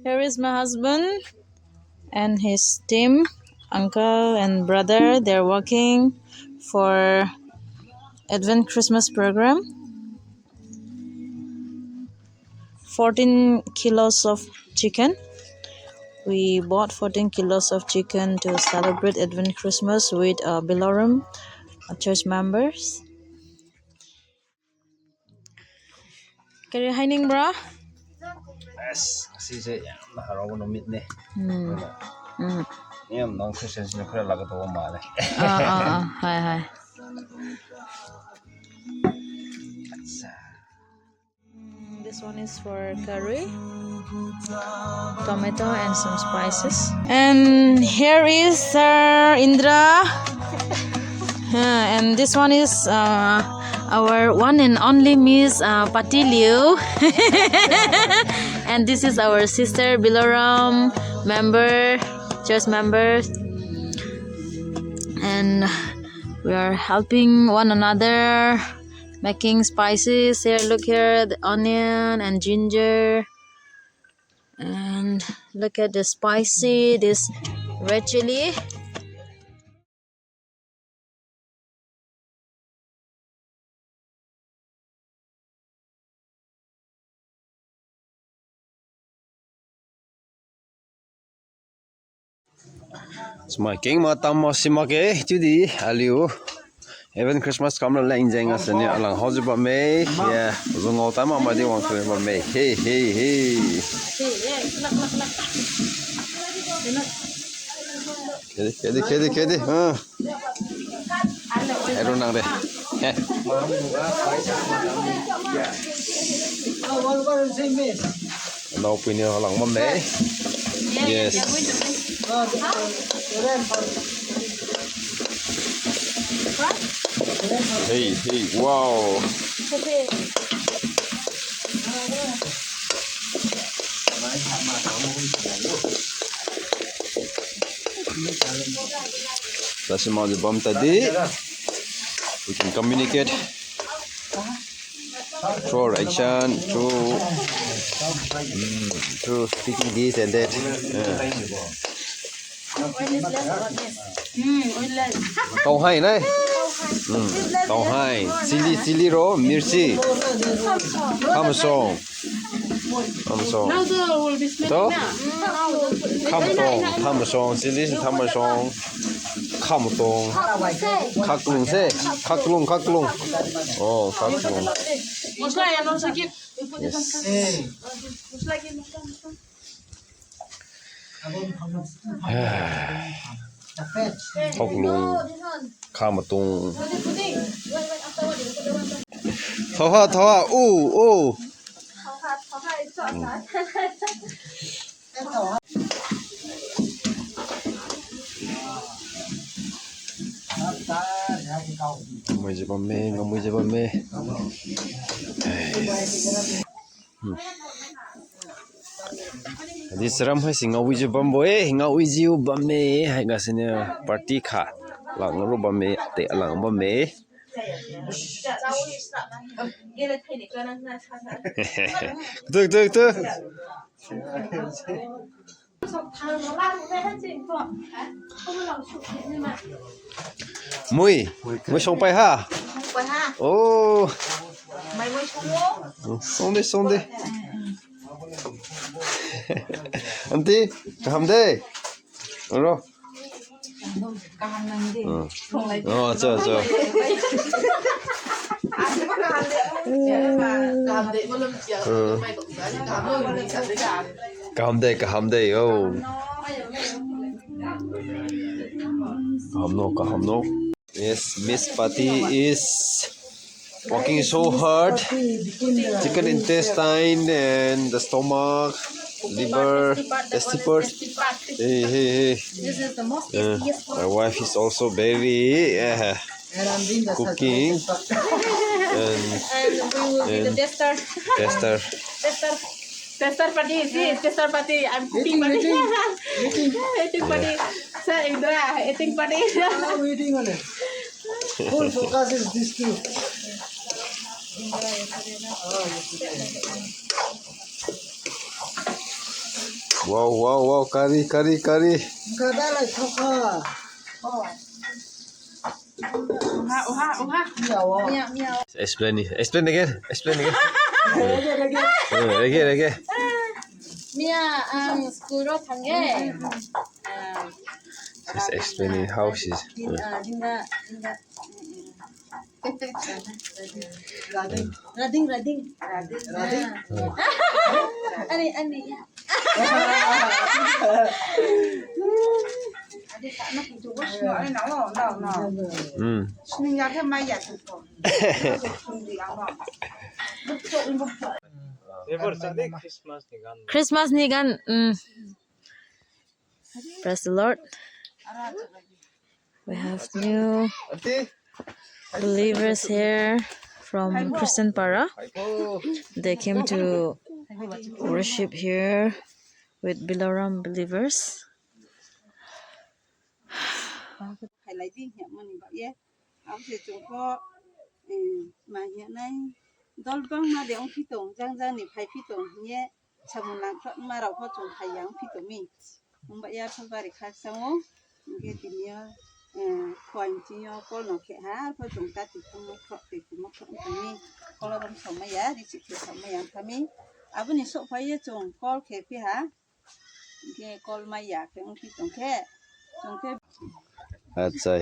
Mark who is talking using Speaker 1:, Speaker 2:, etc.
Speaker 1: Here is my husband and his team, uncle and brother. They're working for Advent Christmas program. 14 kilos of chicken. We bought 14 kilos of chicken to celebrate Advent Christmas with Biloram church members. Kaya hining bra?
Speaker 2: Yes, kasi nakaraw ng meat ni.
Speaker 1: Mm.
Speaker 2: Niyam nang Christians na kaya lagat ako mali.
Speaker 1: Hi. This one is for curry, tomato and some spices. And here is Sir Indra. And this one is our one and only Miss Pati Liu. And this is our sister Biloram member, church member. And we are helping one another making spices. Here, look here, the onion and ginger. And look at the spicy, this red chili.
Speaker 2: Smaking matamo simake tudi aliu. Even Christmas come lang jeng asani alang hoju ba me. Yeah, zungo tama ma di wang kre ba me. Hey. Kede. Ero nang de. No opinion alang ma me. Yes. Hey, wow. That's my bomb today. We can communicate through action, through speaking this and that. Tàu hay này, tàu hay, chili ro, mirchi, ham song, đó, ham song, chili ham song, khắc lung, oh khắc lung, khóc luôn khao mà tung thọ ha u ngồi chơi bom mê Di seram hai singa wiju bamboe hinga wiju bamme hai ga sine party kha lang ro bamme te lang bamme tu mui song pai ha oh song de Auntie, kaham de. Oro. Oh, cho. Kaham de. Oh. Kaham no. Yes, Miss Pati is working so hard. Chicken intestine and the stomach. Liver, tasty part. Hey.
Speaker 1: This is the most tastiest part.
Speaker 2: My wife is also very cooking.
Speaker 1: And we will be the tester. Tester party. See, tester party. I'm cooking party. Eating party. Sir Indra, eating party.
Speaker 3: I'm eating on it. Full focus is this too.
Speaker 2: wow, curry.
Speaker 3: Kada lai thokha.
Speaker 2: Explain again. Again.
Speaker 1: Mia ang skuro tangge.
Speaker 2: She's explaining how she's.
Speaker 1: Dinda. Rading. Ani. Christmas ni kan. Praise the Lord. We have new believers here from Christian Para. They came to worship here with Biloram believers.
Speaker 4: Highlight đi hiện mình bảo ye áo thì chúng có mà hiện nay đôi băng mà để ông phi tổng giang ni phải phi tổng nhé chăm làm phật màเราก็chúng phải yang phi tổng mình ông bảo ye không phải khác sao cái tình yêu quan chỉ yêu có nó khẽ há phải chúng ta thì không có thì cũng không có mình có là không sống mà ye đi chỉ sống mà yang phải mình à bên này số phải ye chúng có khẽ phi há cái có mà ya cái ông phi tổng khẽ chúng cái
Speaker 2: Acha.